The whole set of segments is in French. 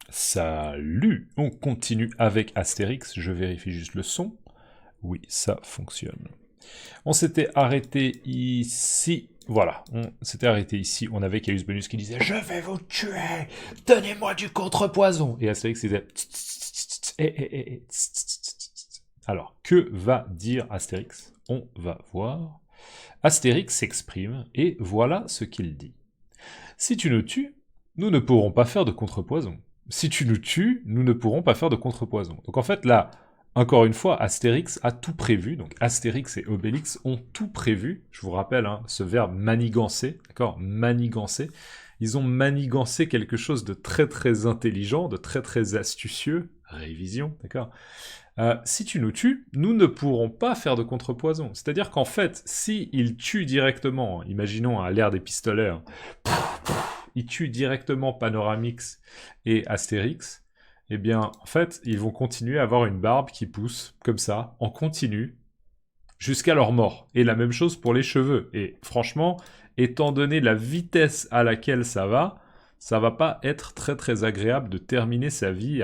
Salut! On continue avec Astérix, je vérifie juste le son. Oui, ça fonctionne. On s'était arrêté ici. Voilà, on s'était arrêté ici. On avait Caius Bonus qui disait « Je vais vous tuer! Donnez-moi du contrepoison !» Et Astérix disait « Alors, que va dire Astérix? On va voir. Astérix s'exprime, et voilà ce qu'il dit. Si tu nous tues, nous ne pourrons pas faire de contrepoison. Si tu nous tues, nous ne pourrons pas faire de contrepoison. Donc en fait, là, encore une fois, Astérix a tout prévu. Donc Astérix et Obélix ont tout prévu. Je vous rappelle, hein, ce verbe manigancer, d'accord? Manigancer. Ils ont manigancé quelque chose de très très intelligent, de très très astucieux. Révision, d'accord? Si tu nous tues, nous ne pourrons pas faire de contrepoison. C'est-à-dire qu'en fait, si ils tuent directement, imaginons à l'ère des pistolets, hein, ils tuent directement Panoramix et Astérix, eh bien, en fait, ils vont continuer à avoir une barbe qui pousse, comme ça, en continu, jusqu'à leur mort. Et la même chose pour les cheveux. Et franchement, étant donné la vitesse à laquelle ça va pas être très très agréable de terminer sa vie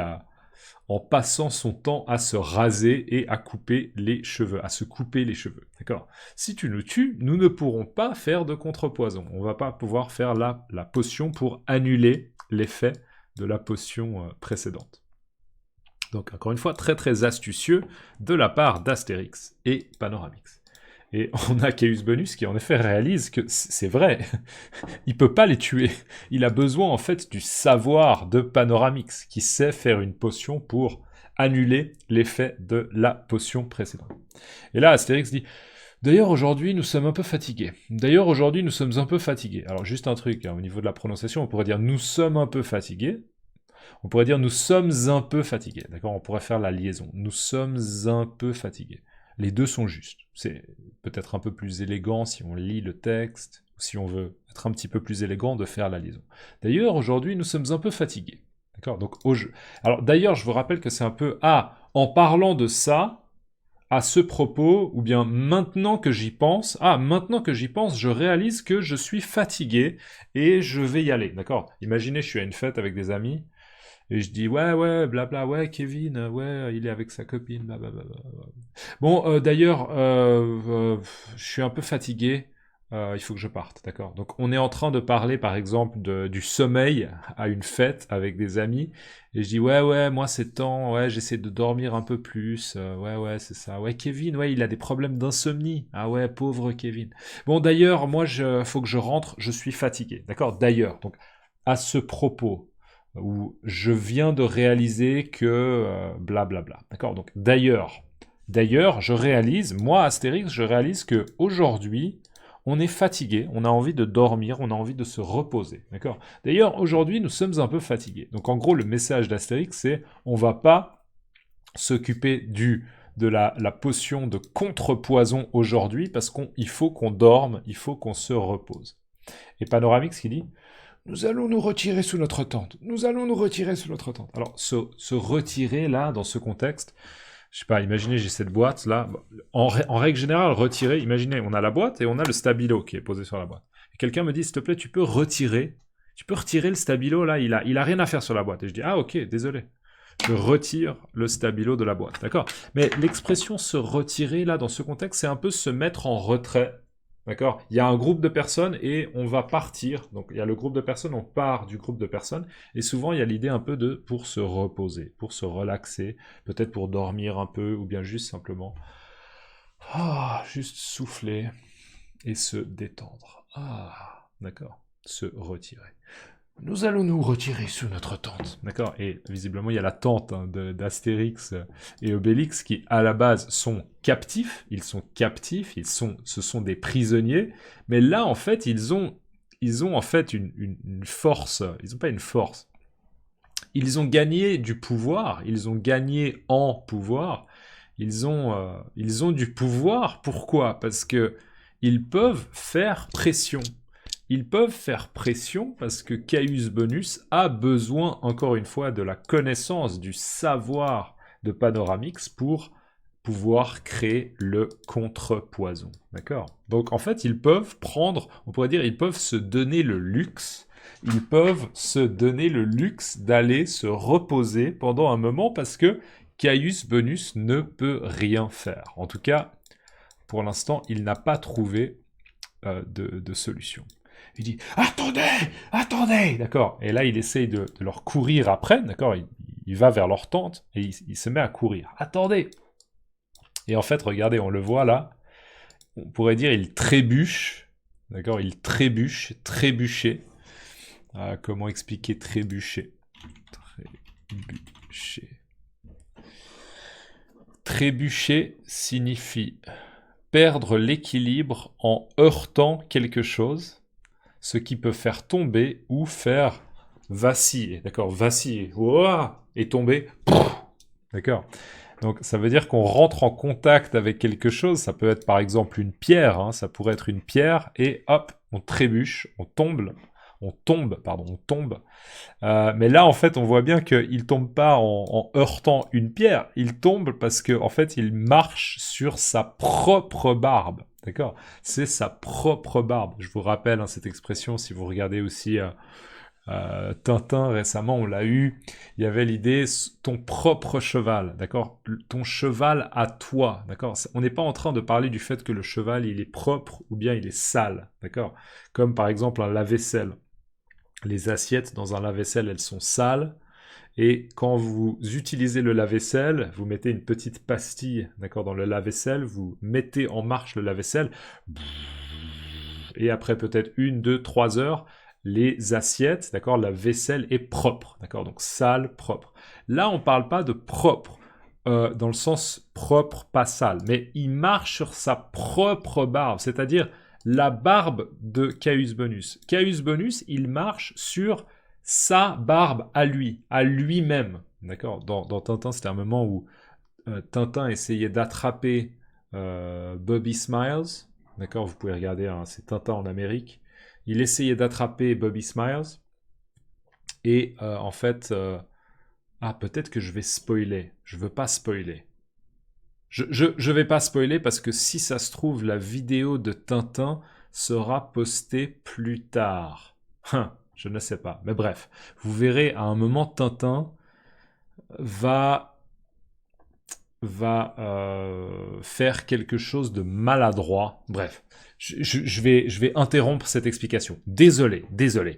en passant son temps à se raser et à couper les cheveux, à se couper les cheveux. D'accord? Si tu nous tues, nous ne pourrons pas faire de contrepoison. On va pas pouvoir faire la potion pour annuler l'effet de la potion précédente. Donc, encore une fois, très très astucieux de la part d'Astérix et Panoramix. Et on a Caius Bonus qui en effet réalise que c'est vrai, il peut pas les tuer. Il a besoin en fait du savoir de Panoramix, qui sait faire une potion pour annuler l'effet de la potion précédente. Et là, Astérix dit « D'ailleurs, aujourd'hui, nous sommes un peu fatigués. D'ailleurs, aujourd'hui, nous sommes un peu fatigués. » Alors, juste un truc, hein, au niveau de la prononciation, on pourrait dire « Nous sommes un peu fatigués ». On pourrait dire « Nous sommes un peu fatigués ». D'accord? On pourrait faire la liaison. Nous sommes un peu fatigués. Les deux sont justes. C'est peut-être un peu plus élégant si on lit le texte, ou si on veut être un petit peu plus élégant de faire la liaison. D'ailleurs, aujourd'hui, nous sommes un peu fatigués. D'accord? Donc, au jeu. Alors, d'ailleurs, je vous rappelle que c'est un peu en parlant de ça, à ce propos, ou bien maintenant que j'y pense, maintenant que j'y pense, je réalise que je suis fatigué et je vais y aller. D'accord? Imaginez, je suis à une fête avec des amis. Et je dis, ouais, blabla, ouais, Kevin, ouais, il est avec sa copine, blablabla. Bon, d'ailleurs, je suis un peu fatigué, il faut que je parte, d'accord? Donc, on est en train de parler, par exemple, du sommeil à une fête avec des amis, et je dis, ouais, moi, c'est temps, ouais, j'essaie de dormir un peu plus, ouais, c'est ça. Ouais, Kevin, ouais, il a des problèmes d'insomnie. Ah ouais, pauvre Kevin. Bon, d'ailleurs, moi, faut que je rentre, je suis fatigué, d'accord? D'ailleurs, donc, à ce propos, où je viens de réaliser que blablabla. D'accord? Donc d'ailleurs, je réalise, moi Astérix, je réalise que aujourd'hui, on est fatigué, on a envie de dormir, on a envie de se reposer. D'accord? D'ailleurs, aujourd'hui, nous sommes un peu fatigués. Donc en gros, le message d'Astérix, c'est on va pas s'occuper de la potion de contrepoison aujourd'hui parce qu'il faut qu'on dorme, il faut qu'on se repose. Et Panoramix qui dit nous allons nous retirer sous notre tente. Nous allons nous retirer sous notre tente. Alors, se retirer, là, dans ce contexte, je sais pas, imaginez, j'ai cette boîte, là. En règle générale, retirer, imaginez, on a la boîte et on a le stabilo qui est posé sur la boîte. Et quelqu'un me dit, s'il te plaît, tu peux retirer le stabilo, là, il a rien à faire sur la boîte. Et je dis, ah, ok, désolé. Je retire le stabilo de la boîte, d'accord? Mais l'expression se retirer, là, dans ce contexte, c'est un peu se mettre en retrait. D'accord? Il y a un groupe de personnes et on va partir. Donc il y a le groupe de personnes, on part du groupe de personnes. Et souvent il y a l'idée un peu de pour se reposer, pour se relaxer, peut-être pour dormir un peu, ou bien juste simplement juste souffler et se détendre. D'accord? Se retirer. Nous allons nous retirer sous notre tente. D'accord? Et visiblement, il y a la tente d'Astérix et Obélix qui, à la base, sont captifs. Ils sont captifs, ce sont des prisonniers. Mais là, en fait, ils ont en fait une force. Ils n'ont pas une force. Ils ont gagné du pouvoir. Ils ont gagné en pouvoir. Ils ont du pouvoir. Pourquoi? Parce que ils peuvent faire pression. Ils peuvent faire pression parce que Caius Bonus a besoin, encore une fois, de la connaissance, du savoir de Panoramix pour pouvoir créer le contrepoison. D'accord? Donc, en fait, ils peuvent prendre, on pourrait dire, ils peuvent se donner le luxe ils peuvent se donner le luxe d'aller se reposer pendant un moment parce que Caius Bonus ne peut rien faire. En tout cas, pour l'instant, il n'a pas trouvé de solution. Il dit « Attendez, attendez !» D'accord. Et là, il essaye de leur courir après. D'accord. Il va vers leur tente et il se met à courir. « Attendez !» Et en fait, regardez, on le voit là. On pourrait dire il trébuche. D'accord. Il trébuche, trébucher. Comment expliquer trébucher? Trébucher. Trébucher signifie perdre l'équilibre en heurtant quelque chose, ce qui peut faire tomber ou faire vaciller. D'accord, vaciller. Ouah, et tomber. D'accord. Donc ça veut dire qu'on rentre en contact avec quelque chose. Ça peut être par exemple une pierre. Hein, ça pourrait être une pierre et hop, on trébuche, on tombe. Mais là, en fait, on voit bien qu'il tombe pas en heurtant une pierre. Il tombe parce que, en fait, il marche sur sa propre barbe. D'accord? C'est sa propre barbe. Je vous rappelle hein, cette expression, si vous regardez aussi Tintin récemment, on l'a eu. Il y avait l'idée, ton propre cheval. D'accord? Ton cheval à toi. D'accord? On n'est pas en train de parler du fait que le cheval, il est propre ou bien il est sale. D'accord? Comme par exemple un lave-vaisselle. Les assiettes dans un lave-vaisselle, elles sont sales. Et quand vous utilisez le lave-vaisselle, vous mettez une petite pastille, d'accord, dans le lave-vaisselle, vous mettez en marche le lave-vaisselle, et après peut-être 1, 2, 3 heures, les assiettes, d'accord, la vaisselle est propre, d'accord, donc sale, propre. Là, on ne parle pas de propre, dans le sens propre, pas sale, mais il marche sur sa propre barbe, c'est-à-dire la barbe de Caius Bonus. Caius Bonus, il marche sur sa barbe à lui-même. D'accord. Dans Tintin, c'était un moment où Tintin essayait d'attraper Bobby Smiles. D'accord. Vous pouvez regarder, hein, c'est Tintin en Amérique. Il essayait d'attraper Bobby Smiles. Et en fait... peut-être que je vais spoiler. Je veux pas spoiler. Je vais pas spoiler parce que si ça se trouve, la vidéo de Tintin sera postée plus tard. Je ne sais pas. Mais bref, vous verrez à un moment Tintin va faire quelque chose de maladroit. Bref, je vais interrompre cette explication. Désolé.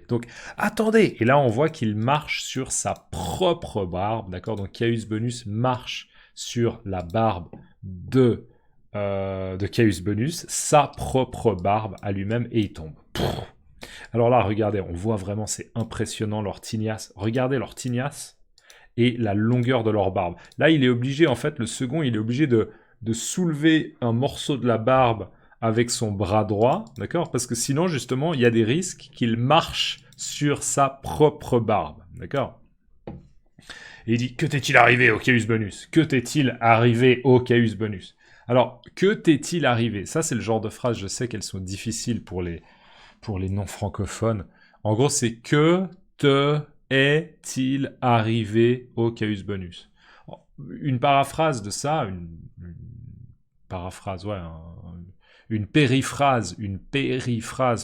Donc, attendez. Et là, on voit qu'il marche sur sa propre barbe. D'accord? Donc, Caius Bonus marche sur la barbe de Caius Bonus, sa propre barbe à lui-même, et il tombe. Alors là, regardez, on voit vraiment, c'est impressionnant leur tignasse. Regardez leur tignasse et la longueur de leur barbe. Là, il est obligé, en fait, le second, il est obligé de soulever un morceau de la barbe avec son bras droit, d'accord? Parce que sinon, justement, il y a des risques qu'il marche sur sa propre barbe, d'accord? Et il dit, que t'est-il arrivé au Caius Bonus? Que t'est-il arrivé au Caius Bonus? Alors, que t'est-il arrivé? Ça, c'est le genre de phrase, je sais qu'elles sont difficiles pour les non-francophones. En gros, c'est que te est-il arrivé au Caius Bonus? Une paraphrase de ça, une paraphrase, ouais, une périphrase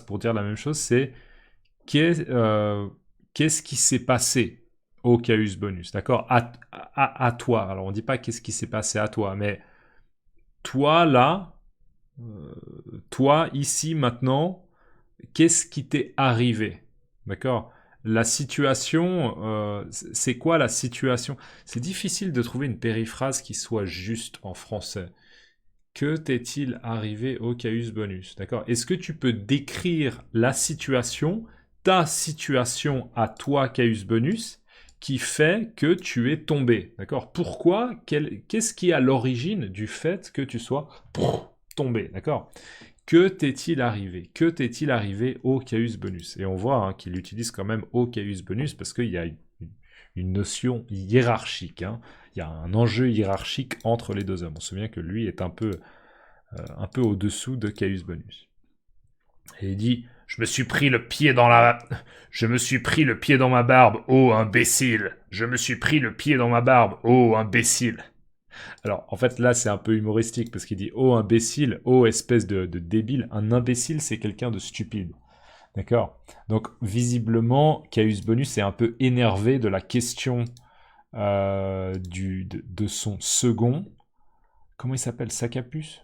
pour dire la même chose, c'est qu'est-ce qui s'est passé au Caius Bonus, d'accord, à toi. Alors, on ne dit pas qu'est-ce qui s'est passé à toi, mais toi, là, toi, ici, maintenant, qu'est-ce qui t'est arrivé, d'accord? La situation, c'est quoi la situation? C'est difficile de trouver une périphrase qui soit juste en français. Que t'est-il arrivé au Caius Bonus, d'accord? Est-ce que tu peux décrire la situation, ta situation à toi, Caius Bonus, qui fait que tu es tombé, d'accord? Pourquoi? Qu'est-ce qui est à l'origine du fait que tu sois tombé, d'accord? Que t'est-il arrivé? Que t'est-il arrivé au Caius Bonus? Et on voit hein, qu'il utilise quand même au Caius Bonus parce qu'il y a une notion hiérarchique. Hein. Il y a un enjeu hiérarchique entre les deux hommes. On se souvient que lui est un peu au-dessous de Caius Bonus. Et il dit... Je me suis pris le pied dans ma barbe, ô imbécile. Je me suis pris le pied dans ma barbe, ô imbécile. Alors, en fait, là, c'est un peu humoristique, parce qu'il dit « Oh, imbécile, oh, espèce de débile ». Un imbécile, c'est quelqu'un de stupide. D'accord. Donc, visiblement, Caius Bonus est un peu énervé de la question de son second. Comment il s'appelle? Sacapus?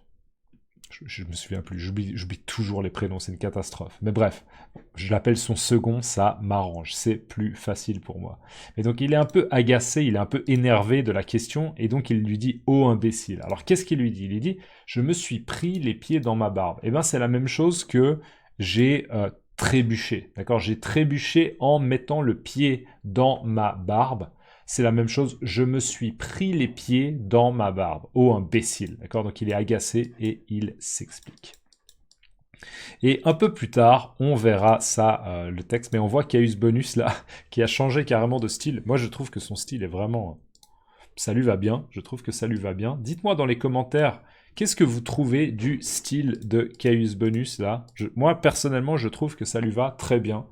Je me souviens plus, j'oublie toujours les prénoms, c'est une catastrophe. Mais bref, je l'appelle son second, ça m'arrange, c'est plus facile pour moi. Et donc il est un peu agacé, il est un peu énervé de la question, et donc il lui dit « Oh imbécile ». Alors qu'est-ce qu'il lui dit? Il lui dit « Je me suis pris les pieds dans ma barbe ». Eh bien c'est la même chose que j'ai trébuché, d'accord? J'ai trébuché en mettant le pied dans ma barbe. C'est la même chose, je me suis pris les pieds dans ma barbe. Oh, imbécile, d'accord? Donc il est agacé et il s'explique. Et un peu plus tard, on verra ça, le texte, mais on voit Caius Bonus là, qui a changé carrément de style. Moi, je trouve que son style est vraiment... Ça lui va bien, je trouve que ça lui va bien. Dites-moi dans les commentaires, qu'est-ce que vous trouvez du style de Caius Bonus là? Moi, personnellement, je trouve que ça lui va très bien.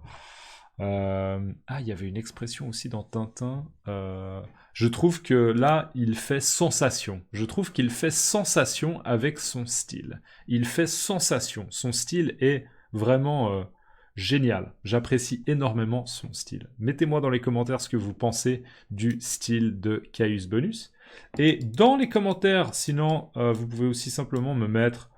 Ah, il y avait une expression aussi dans Tintin. Je trouve que là, il fait sensation. Je trouve qu'il fait sensation avec son style. Il fait sensation. Son style est vraiment génial. J'apprécie énormément son style. Mettez-moi dans les commentaires ce que vous pensez du style de Caius Bonus. Et dans les commentaires, sinon, vous pouvez aussi simplement me mettre...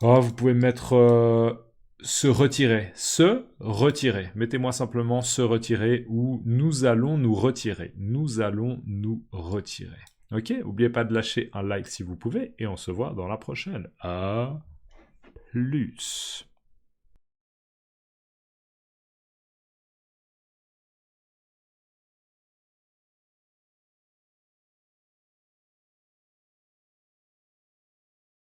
Oh, vous pouvez mettre... se retirer. Se retirer. Mettez-moi simplement se retirer ou nous allons nous retirer. Nous allons nous retirer. Ok? N'oubliez pas de lâcher un like si vous pouvez et on se voit dans la prochaine. À plus.